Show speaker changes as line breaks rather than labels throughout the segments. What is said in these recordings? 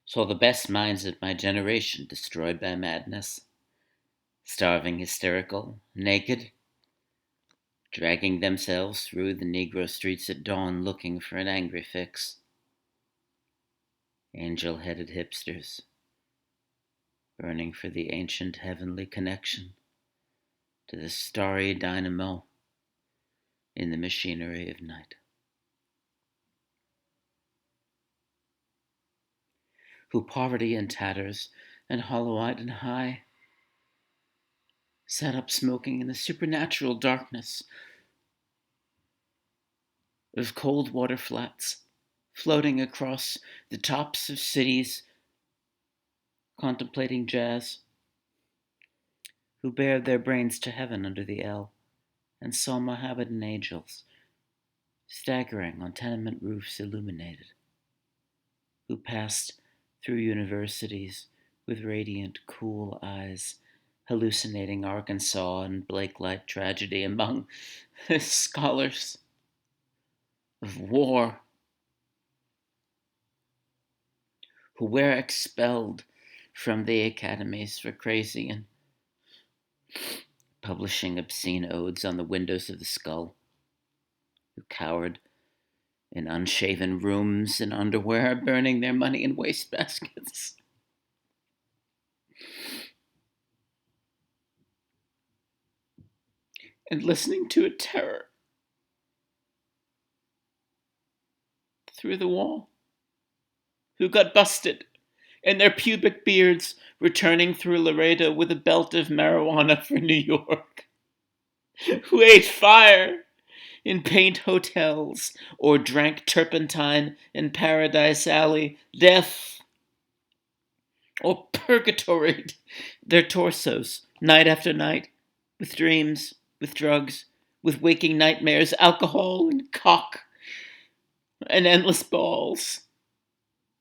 Saw the best minds of my generation destroyed by madness, starving, hysterical, naked, dragging themselves through the Negro streets at dawn looking for an angry fix. Angel-headed hipsters, burning for the ancient heavenly connection to the starry dynamo in the machinery of night. Who poverty and tatters and hollow-eyed and high sat up smoking in the supernatural darkness of cold water flats, floating across the tops of cities, contemplating jazz, who bared their brains to heaven under the L and saw Mohammedan angels staggering on tenement roofs illuminated, who passed through universities with radiant, cool eyes, hallucinating Arkansas and Blake-like tragedy among scholars of war, who were expelled from the academies for crazy and publishing obscene odes on the windows of the skull, who cowered in unshaven rooms in underwear, burning their money in wastebaskets. And listening to a terror through the wall, who got busted, and their pubic beards returning through Laredo with a belt of marijuana for New York, who ate fire in paint hotels or drank turpentine in Paradise Alley, death, or purgatoried their torsos night after night with dreams, with drugs, with waking nightmares, alcohol and cock, and endless balls.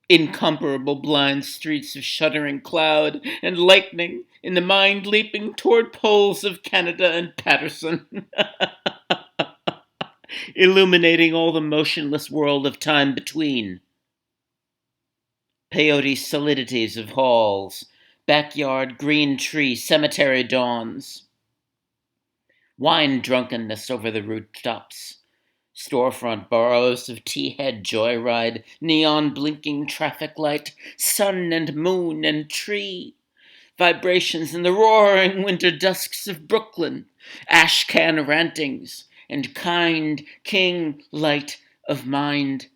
Incomparable blind streets of shuddering cloud and lightning in the mind leaping toward poles of Canada and Patterson, illuminating all the motionless world of time between. Peyote solidities of halls, backyard green tree cemetery dawns, wine drunkenness over the rooftops, storefront boroughs of tea-head joyride, neon blinking traffic light, sun and moon and tree, vibrations in the roaring winter dusks of Brooklyn, ash can rantings, and kind king light of mind,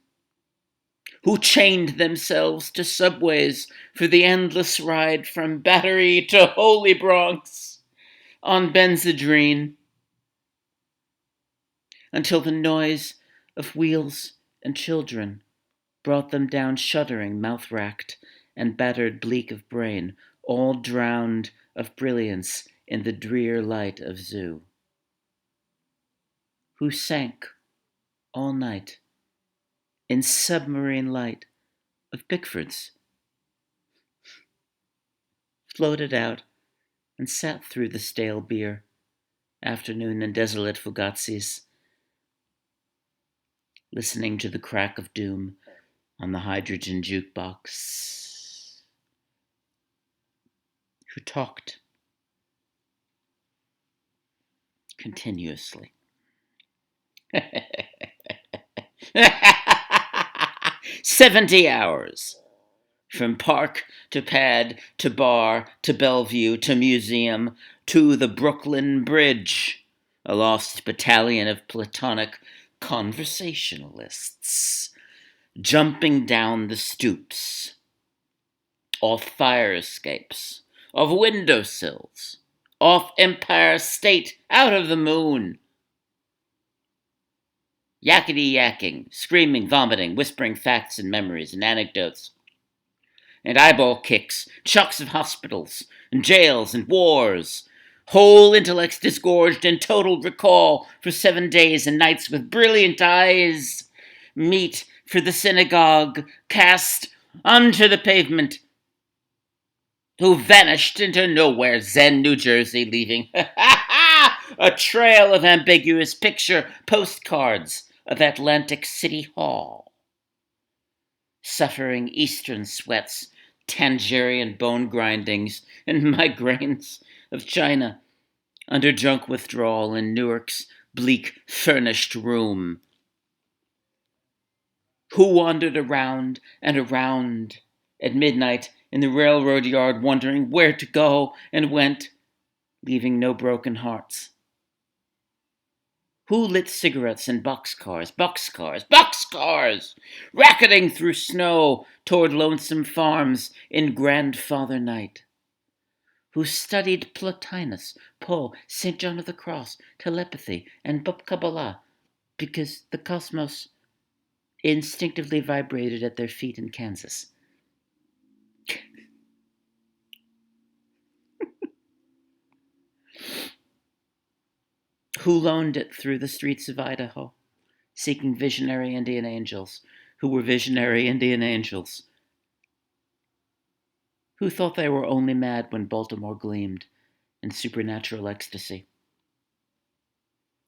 who chained themselves to subways for the endless ride from Battery to Holy Bronx on Benzedrine, until the noise of wheels and children brought them down shuddering, mouth-racked, and battered bleak of brain, all drowned of brilliance in the drear light of zoo, who sank all night in submarine light of Bickford's, floated out and sat through the stale beer, afternoon and desolate fugazis, listening to the crack of doom on the hydrogen jukebox, who talked continuously. 70 hours, from park to pad to bar to Bellevue to museum to the Brooklyn Bridge, a lost battalion of platonic conversationalists, jumping down the stoops, off fire escapes, off windowsills, off Empire State, out of the moon. Yakety-yakking, screaming, vomiting, whispering facts and memories and anecdotes, and eyeball kicks, shocks of hospitals and jails and wars, whole intellects disgorged and total recall for 7 days and nights with brilliant eyes, meet for the synagogue, cast onto the pavement, who vanished into nowhere, Zen, New Jersey, leaving a trail of ambiguous picture postcards of Atlantic City Hall, suffering eastern sweats Tangerian bone grindings and migraines of China under drunk withdrawal in Newark's bleak furnished room. Who wandered around and around at midnight in the railroad yard wondering where to go and went, leaving no broken hearts? Who lit cigarettes in boxcars, racketing through snow toward lonesome farms in grandfather night? Who studied Plotinus, Poe, St. John of the Cross, telepathy, and Bab Kabbalah because the cosmos instinctively vibrated at their feet in Kansas? Who loaned it through the streets of Idaho, seeking visionary Indian angels who were visionary Indian angels? Who thought they were only mad when Baltimore gleamed in supernatural ecstasy?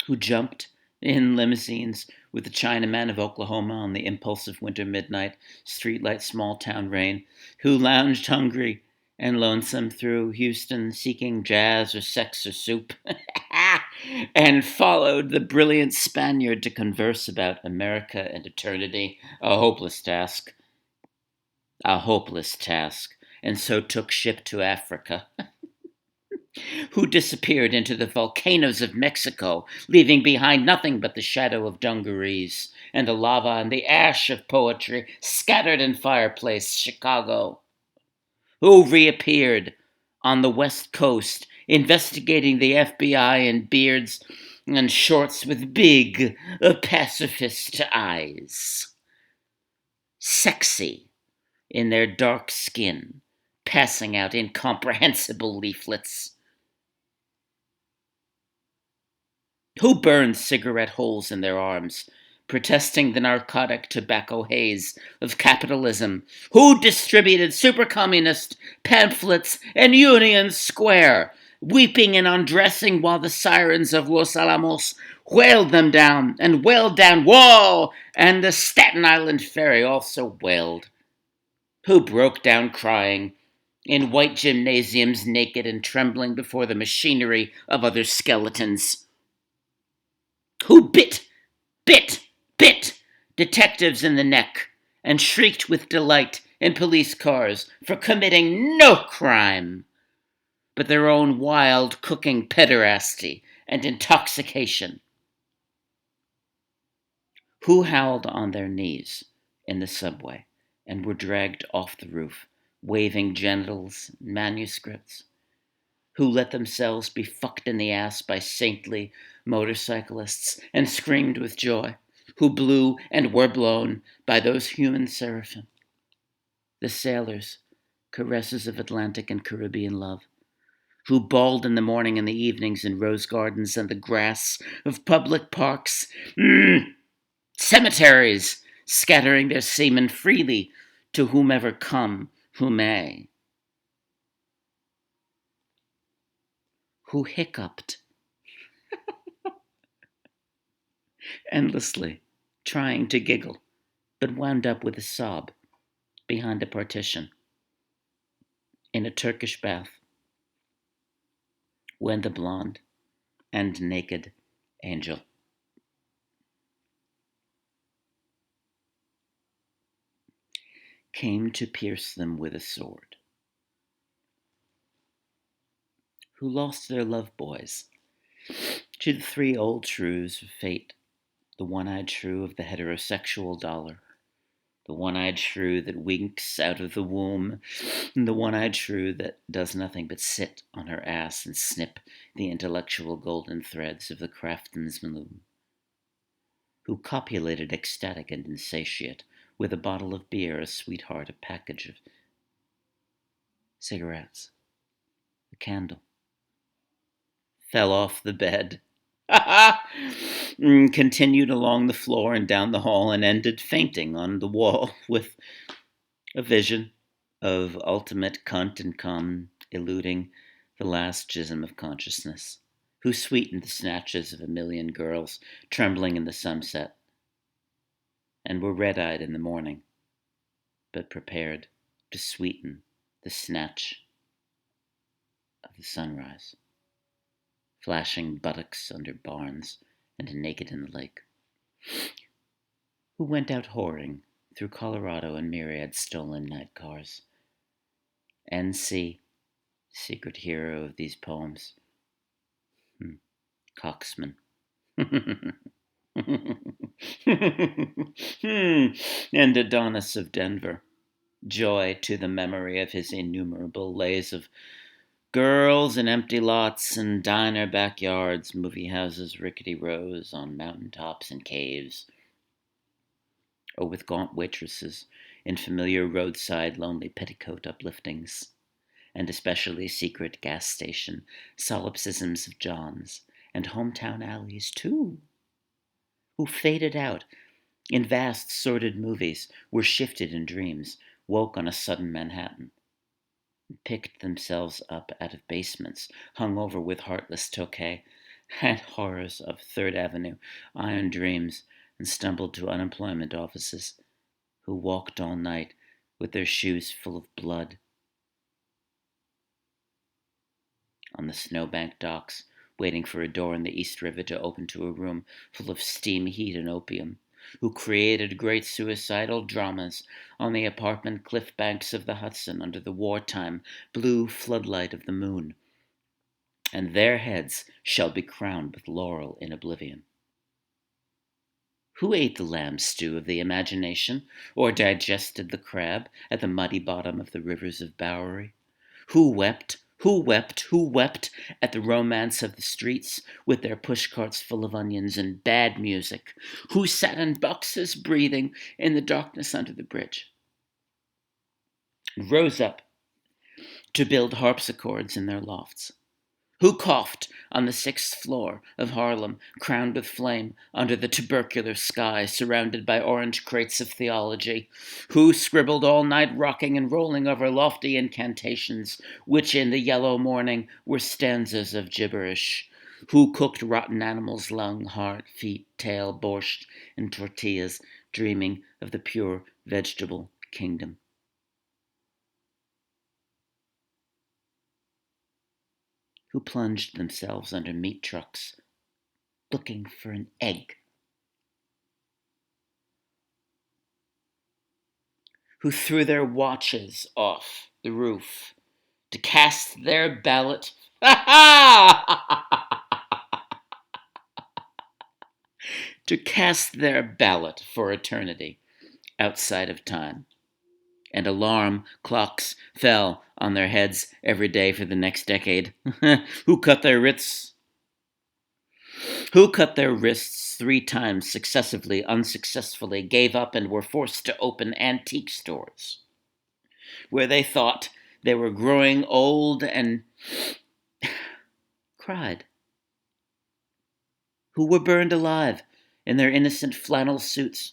Who jumped in limousines with the Chinaman of Oklahoma on the impulsive winter midnight, streetlight small town rain? Who lounged hungry and lonesome through Houston seeking jazz or sex or soup? And followed the brilliant Spaniard to converse about America and eternity, a hopeless task, and so took ship to Africa. Who disappeared into the volcanoes of Mexico, leaving behind nothing but the shadow of dungarees and the lava and the ash of poetry scattered in fireplace Chicago? Who reappeared on the West Coast, investigating the FBI in beards and shorts with big pacifist eyes, sexy in their dark skin, passing out incomprehensible leaflets? Who burned cigarette holes in their arms, protesting the narcotic tobacco haze of capitalism? Who distributed super-communist pamphlets in Union Square, weeping and undressing while the sirens of Los Alamos wailed them down and wailed down Wall, and the Staten Island ferry also wailed? Who broke down crying in white gymnasiums, naked and trembling before the machinery of other skeletons? Who bit detectives in the neck and shrieked with delight in police cars for committing no crime but their own wild cooking pederasty and intoxication? Who howled on their knees in the subway and were dragged off the roof, waving genitals and manuscripts? Who let themselves be fucked in the ass by saintly motorcyclists and screamed with joy? Who blew and were blown by those human seraphim, the sailors, caresses of Atlantic and Caribbean love? Who bawled in the morning and the evenings in rose gardens and the grass of public parks, cemeteries, scattering their semen freely to whomever come who may? Who hiccuped endlessly, trying to giggle, but wound up with a sob behind a partition in a Turkish bath when the blonde and naked angel came to pierce them with a sword? Who lost their love boys to the three old shrews of fate, the one-eyed shrew of the heterosexual dollar, the one-eyed shrew that winks out of the womb, and the one-eyed shrew that does nothing but sit on her ass and snip the intellectual golden threads of the craftsman's loom? Who copulated ecstatic and insatiate with a bottle of beer, a sweetheart, a package of cigarettes, a candle, fell off the bed, continued along the floor and down the hall, and ended fainting on the wall with a vision of ultimate cunt and cum eluding the last jism of consciousness? Who sweetened the snatches of a million girls trembling in the sunset, and were red-eyed in the morning, but prepared to sweeten the snatch of the sunrise, flashing buttocks under barns and naked in the lake. Who went out whoring through Colorado in myriad stolen night cars. N.C., secret hero of these poems. Coxman. And Adonis of Denver. Joy to the memory of his innumerable lays of girls in empty lots and diner backyards, movie houses, rickety rows on mountain tops and caves, or with gaunt waitresses in familiar roadside lonely petticoat upliftings, and especially secret gas station solipsisms of John's, and hometown alleys too, who faded out in vast sordid movies, were shifted in dreams, woke on a sudden Manhattan, picked themselves up out of basements hung over with heartless Tokay and horrors of Third Avenue, iron dreams, and stumbled to unemployment offices, who walked all night with their shoes full of blood on the snowbank docks, waiting for a door in the East River to open to a room full of steam, heat, and opium, who created great suicidal dramas on the apartment cliff banks of the Hudson under the wartime blue floodlight of the moon, and their heads shall be crowned with laurel in oblivion. Who ate the lamb stew of the imagination, or digested the crab at the muddy bottom of the rivers of Bowery? Who wept at the romance of the streets with their pushcarts full of onions and bad music? Who sat in boxes breathing in the darkness under the bridge? Rose up to build harpsichords in their lofts? Who coughed on the 6th floor of Harlem, crowned with flame, under the tubercular sky, surrounded by orange crates of theology? Who scribbled all night, rocking and rolling over lofty incantations, which in the yellow morning were stanzas of gibberish? Who cooked rotten animals' lung, heart, feet, tail, borscht, and tortillas, dreaming of the pure vegetable kingdom? Who plunged themselves under meat trucks, looking for an egg? Who threw their watches off the roof to cast their ballot to cast their ballot for eternity outside of time. And alarm clocks fell on their heads every day for the next decade. Who cut their wrists 3 times successively, unsuccessfully, gave up and were forced to open antique stores where they thought they were growing old and cried? Who were burned alive in their innocent flannel suits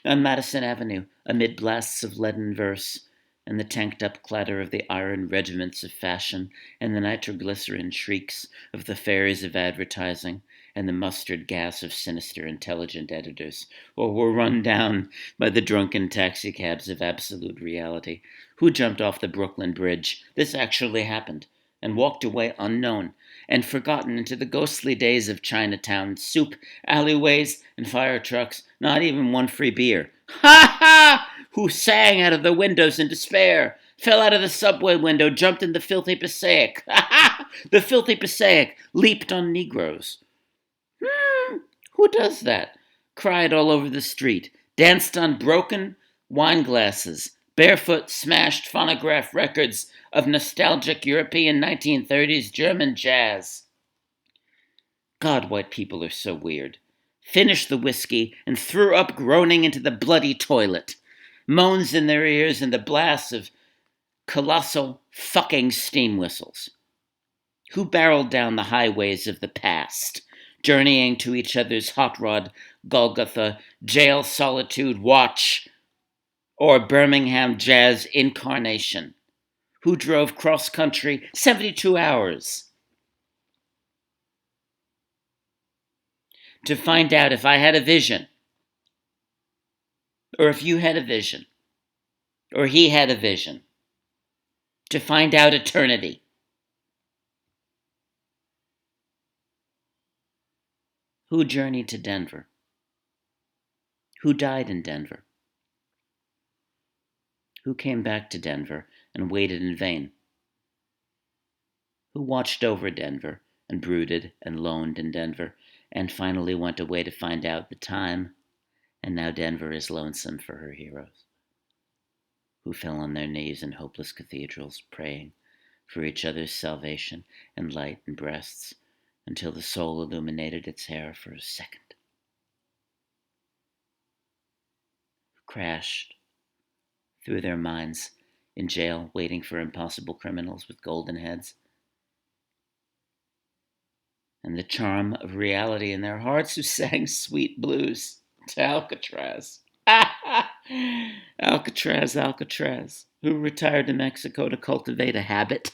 on Madison Avenue amid blasts of leaden verse and the tanked-up clatter of the iron regiments of fashion and the nitroglycerin shrieks of the fairies of advertising and the mustard gas of sinister intelligent editors, or were run down by the drunken taxicabs of absolute reality? Who jumped off the Brooklyn Bridge, this actually happened, and walked away unknown and forgotten into the ghostly days of Chinatown, soup, alleyways, and fire trucks, not even one free beer? Ha ha! Who sang out of the windows in despair, fell out of the subway window, jumped in the filthy Passaic. Ha ha! The filthy Passaic leaped on Negroes. Who does that? Cried all over the street, danced on broken wine glasses, barefoot smashed phonograph records of nostalgic European 1930s German jazz. God, white people are so weird. Finished the whiskey and threw up groaning into the bloody toilet. Moans in their ears and the blasts of colossal fucking steam whistles. Who barreled down the highways of the past, journeying to each other's hot rod Golgotha, jail solitude watch, or Birmingham jazz incarnation? Who drove cross-country 72 hours to find out if I had a vision, or if you had a vision, or he had a vision, to find out eternity. Who journeyed to Denver? Who died in Denver? Who came back to Denver and waited in vain? Who watched over Denver and brooded and loaned in Denver and finally went away to find out the time, and now Denver is lonesome for her heroes? Who fell on their knees in hopeless cathedrals, praying for each other's salvation and light in breasts until the soul illuminated its hair for a second? Who crashed through their minds in jail, waiting for impossible criminals with golden heads, and the charm of reality in their hearts, who sang sweet blues to Alcatraz. Alcatraz, Alcatraz, who retired to Mexico to cultivate a habit.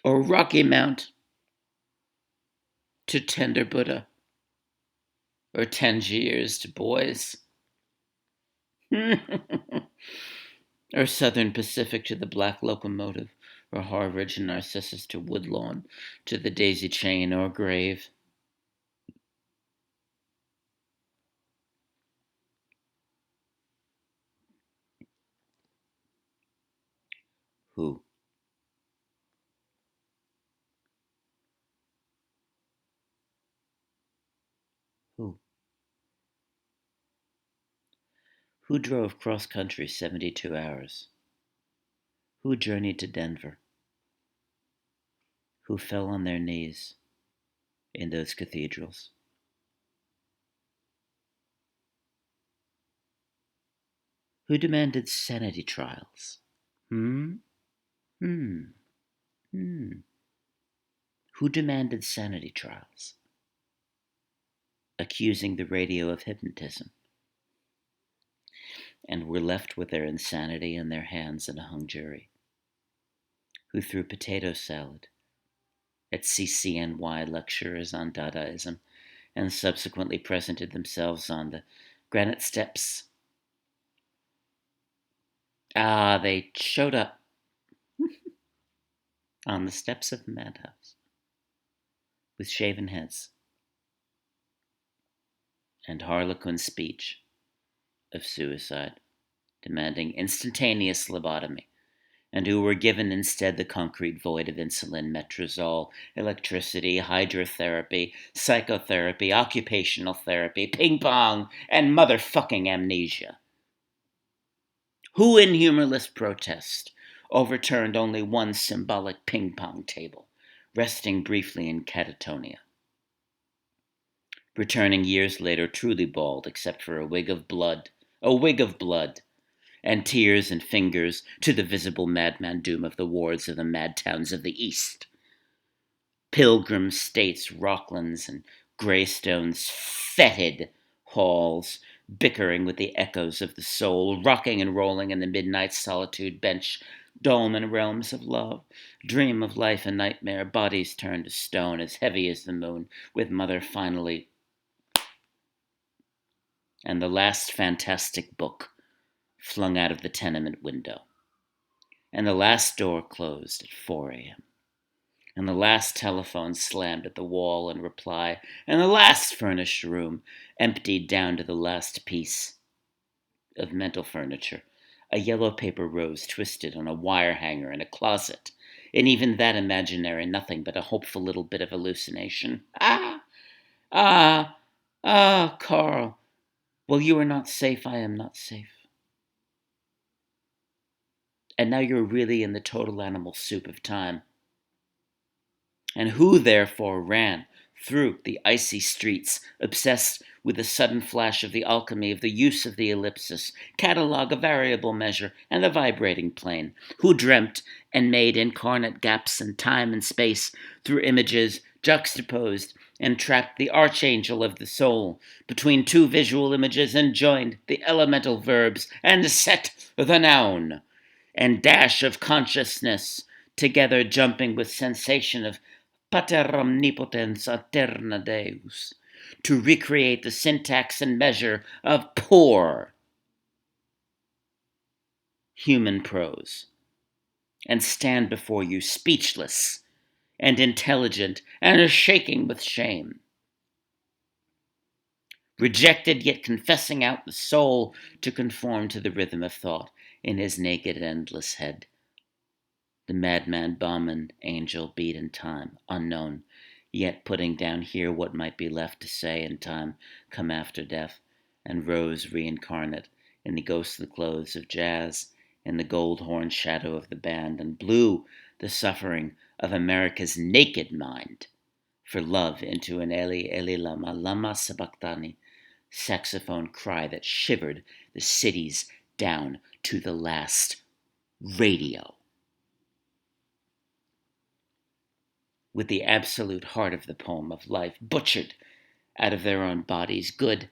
Or Rocky Mount to tender Buddha, or Tangiers to boys. Or Southern Pacific to the Black Locomotive, or Harvard and Narcissus to Woodlawn, to the Daisy Chain or Grave. Who? Who? Who drove cross country 72 hours? Who journeyed to Denver? Who fell on their knees in those cathedrals? Who demanded sanity trials? Who demanded sanity trials? Accusing the radio of hypnotism, and were left with their insanity in their hands in a hung jury. Who threw potato salad at CCNY lecturers on Dadaism and subsequently presented themselves on the granite steps. They showed up on the steps of the madhouse with shaven heads and harlequin speech of suicide, demanding instantaneous lobotomy, and who were given instead the concrete void of insulin, metrazole, electricity, hydrotherapy, psychotherapy, occupational therapy, ping pong, and motherfucking amnesia. Who in humorless protest overturned only one symbolic ping pong table, resting briefly in catatonia, returning years later truly bald except for a wig of blood, and tears and fingers to the visible madman doom of the wards of the mad towns of the East. Pilgrim states, Rocklands, and Greystone's fetid halls, bickering with the echoes of the soul, rocking and rolling in the midnight solitude bench, dome and realms of love, dream of life and nightmare, bodies turned to stone as heavy as the moon, with mother finally. And the last fantastic book flung out of the tenement window, and the last door closed at 4 a.m., and the last telephone slammed at the wall in reply, and the last furnished room emptied down to the last piece of mental furniture, a yellow paper rose twisted on a wire hanger in a closet, and even that imaginary nothing but a hopeful little bit of hallucination. Carl. Well, you are not safe, I am not safe. And now you're really in the total animal soup of time. And who, therefore, ran through the icy streets, obsessed with the sudden flash of the alchemy of the use of the ellipsis, catalogue of variable measure, and the vibrating plane? Who dreamt and made incarnate gaps in time and space through images juxtaposed, and trapped the archangel of the soul between two visual images, and joined the elemental verbs, and set the noun and dash of consciousness together, jumping with sensation of pater omnipotens aeterna Deus, to recreate the syntax and measure of poor human prose, and stand before you speechless and intelligent and shaking with shame. Rejected yet confessing out the soul to conform to the rhythm of thought in his naked endless head. The madman Bauman angel beat in time, unknown, yet putting down here what might be left to say in time come after death, and rose reincarnate in the ghostly clothes of jazz, in the gold horn shadow of the band, and blew the suffering of America's naked mind for love into an Eli Eli Lama Lama Sabachthani saxophone cry that shivered the cities down to the last radio. With the absolute heart of the poem of life butchered out of their own bodies, good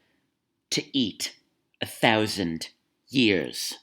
to eat 1,000 years.